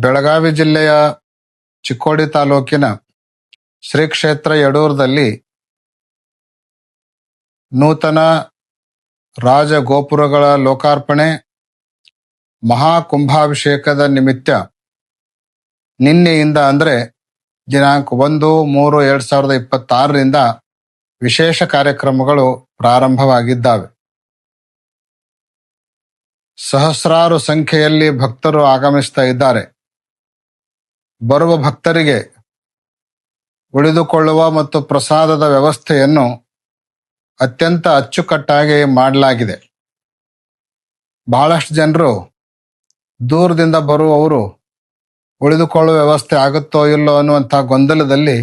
ಬೆಳಗಾವಿ ಜಿಲ್ಲೆಯ ಚಿಕ್ಕೋಡಿ ತಾಲೂಕಿನ ಶ್ರೀ ಕ್ಷೇತ್ರ ಯಡೂರದಲ್ಲಿ ನೂತನ ರಾಜಗೋಪುರಗಳ ಲೋಕಾರ್ಪಣೆ ಮಹಾಕುಂಭಾಭಿಷೇಕದ ನಿಮಿತ್ತ ನಿನ್ನೆಯಿಂದ ಅಂದರೆ ದಿನಾಂಕ 1-3-2026ರಿಂದ ವಿಶೇಷ ಕಾರ್ಯಕ್ರಮಗಳು ಪ್ರಾರಂಭವಾಗಿದ್ದಾವೆ. ಸಹಸ್ರಾರು ಸಂಖ್ಯೆಯಲ್ಲಿ ಭಕ್ತರು ಆಗಮಿಸ್ತಾ ಇದ್ದಾರೆ. ಬರುವ ಭಕ್ತರಿಗೆ ಉಳಿದುಕೊಳ್ಳುವ ಮತ್ತು ಪ್ರಸಾದದ ವ್ಯವಸ್ಥೆಯನ್ನು ಅತ್ಯಂತ ಅಚ್ಚುಕಟ್ಟಾಗಿ ಮಾಡಲಾಗಿದೆ. ಬಹಳಷ್ಟು ಜನರು ದೂರದಿಂದ ಬರುವವರು ಉಳಿದುಕೊಳ್ಳುವ ವ್ಯವಸ್ಥೆ ಆಗುತ್ತೋ ಇಲ್ಲೋ ಅನ್ನುವಂಥ ಗೊಂದಲದಲ್ಲಿ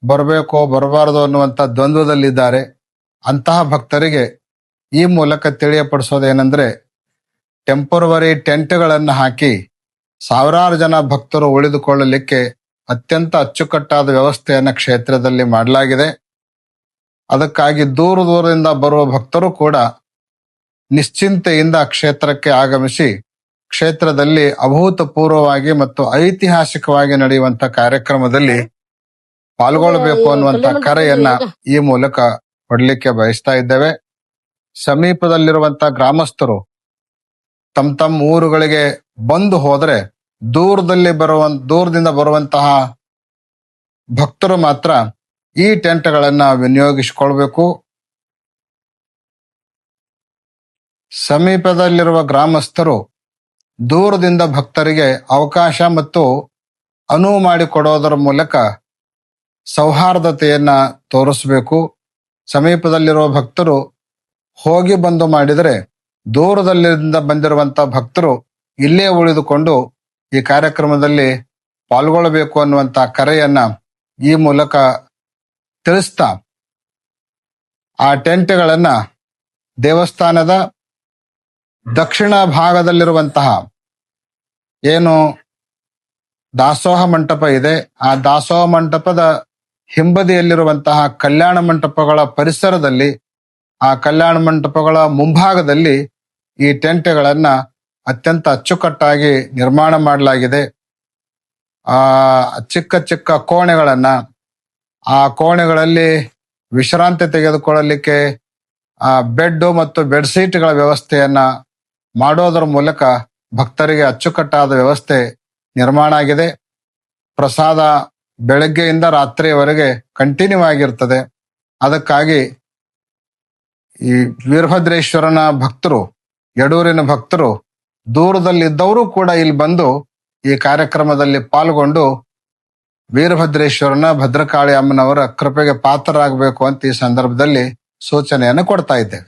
ಬರಬೇಕೋ ಬರಬಾರದು ಅನ್ನುವಂಥ ದ್ವಂದ್ವದಲ್ಲಿದ್ದಾರೆ. ಅಂತಹ ಭಕ್ತರಿಗೆ ಈ ಮೂಲಕ ತಿಳಿಯಪಡಿಸೋದೇನೆಂದ್ರೆ, ಟೆಂಪರವರಿ ಟೆಂಟ್ಗಳನ್ನು ಹಾಕಿ ಸಾವಿರಾರು ಜನ ಭಕ್ತರು ಉಳಿದುಕೊಳ್ಳಲಿಕ್ಕೆ ಅತ್ಯಂತ ಅಚ್ಚುಕಟ್ಟಾದ ವ್ಯವಸ್ಥೆಯನ್ನು ಕ್ಷೇತ್ರದಲ್ಲಿ ಮಾಡಲಾಗಿದೆ. ಅದಕ್ಕಾಗಿ ದೂರದಿಂದ ಬರುವ ಭಕ್ತರು ಕೂಡ ನಿಶ್ಚಿಂತೆಯಿಂದ ಕ್ಷೇತ್ರಕ್ಕೆ ಆಗಮಿಸಿ ಕ್ಷೇತ್ರದಲ್ಲಿ ಅಭೂತಪೂರ್ವವಾಗಿ ಮತ್ತು ಐತಿಹಾಸಿಕವಾಗಿ ನಡೆಯುವಂತ ಕಾರ್ಯಕ್ರಮದಲ್ಲಿ ಪಾಲ್ಗೊಳ್ಳಬೇಕು ಅನ್ನುವಂತ ಕರೆಯನ್ನ ಈ ಮೂಲಕ ಕೊಡ್ಲಿಕ್ಕೆ ಬಯಸ್ತಾ ಇದ್ದೇವೆ. ಸಮೀಪದಲ್ಲಿರುವಂತ ಗ್ರಾಮಸ್ಥರು ತಮ್ಮ ಊರುಗಳಿಗೆ ಬಂದು ಹೋದ್ರೆ ದೂರದಿಂದ ಬರುವಂತಹ ಭಕ್ತರು ಮಾತ್ರ ಈ ಟೆಂಟ್ಗಳನ್ನ ವಿನಿಯೋಗಿಸಿಕೊಳ್ಬೇಕು. ಸಮೀಪದಲ್ಲಿರುವ ಗ್ರಾಮಸ್ಥರು ದೂರದಿಂದ ಭಕ್ತರಿಗೆ ಅವಕಾಶ ಮತ್ತು ಅನುವು ಮಾಡಿಕೊಡೋದರ ಮೂಲಕ ಸೌಹಾರ್ದತೆಯನ್ನ ತೋರಿಸಬೇಕು. ಸಮೀಪದಲ್ಲಿರುವ ಭಕ್ತರು ಹೋಗಿ ಬಂದು ಮಾಡಿದರೆ ದೂರದಲ್ಲಿಂದ ಬಂದಿರುವಂತ ಭಕ್ತರು ಇಲ್ಲೇ ಉಳಿದುಕೊಂಡು ಈ ಕಾರ್ಯಕ್ರಮದಲ್ಲಿ ಪಾಲ್ಗೊಳ್ಳಬೇಕು ಅನ್ನುವಂತ ಕರೆಯನ್ನ ಈ ಮೂಲಕ ತಿಳಿಸ್ತಾ, ಆ ಟೆಂಟ್ಗಳನ್ನ ದೇವಸ್ಥಾನದ ದಕ್ಷಿಣ ಭಾಗದಲ್ಲಿರುವಂತಹ ಏನು ದಾಸೋಹ ಮಂಟಪ ಇದೆ, ಆ ದಾಸೋಹ ಮಂಟಪದ ಹಿಂಬದಿಯಲ್ಲಿರುವಂತಹ ಕಲ್ಯಾಣ ಮಂಟಪಗಳ ಪರಿಸರದಲ್ಲಿ, ಆ ಕಲ್ಯಾಣ ಮಂಟಪಗಳ ಮುಂಭಾಗದಲ್ಲಿ ಈ ಟೆಂಟ್ಗಳನ್ನ ಅತ್ಯಂತ ಅಚ್ಚುಕಟ್ಟಾಗಿ ನಿರ್ಮಾಣ ಮಾಡಲಾಗಿದೆ. ಚಿಕ್ಕ ಚಿಕ್ಕ ಕೋಣೆಗಳನ್ನ, ಆ ಕೋಣೆಗಳಲ್ಲಿ ವಿಶ್ರಾಂತಿ ತೆಗೆದುಕೊಳ್ಳಲಿಕ್ಕೆ ಬೆಡ್ ಮತ್ತು ಬೆಡ್ಶೀಟ್ಗಳ ವ್ಯವಸ್ಥೆಯನ್ನ ಮಾಡೋದರ ಮೂಲಕ ಭಕ್ತರಿಗೆ ಅಚ್ಚುಕಟ್ಟಾದ ವ್ಯವಸ್ಥೆ ನಿರ್ಮಾಣ ಆಗಿದೆ. ಪ್ರಸಾದ ಬೆಳಗ್ಗೆಯಿಂದ ರಾತ್ರಿಯವರೆಗೆ ಕಂಟಿನ್ಯೂ ಆಗಿರ್ತದೆ. ಅದಕ್ಕಾಗಿ ಈ ವೀರಭದ್ರೇಶ್ವರನ ಭಕ್ತರು, ಯಡೂರಿನ ಭಕ್ತರು ದೂರದಲ್ಲಿದ್ದವರು ಕೂಡ ಇಲ್ಲಿ ಬಂದು ಈ ಕಾರ್ಯಕ್ರಮದಲ್ಲಿ ಪಾಲ್ಗೊಂಡು ವೀರಭದ್ರೇಶ್ವರನ, ಭದ್ರಕಾಳಿ ಅಮ್ಮನವರ ಕೃಪೆಗೆ ಪಾತ್ರರಾಗಬೇಕು ಅಂತ ಈ ಸಂದರ್ಭದಲ್ಲಿ ಸೂಚನೆಯನ್ನು ಕೊಡ್ತಾ ಇದ್ದೇವೆ.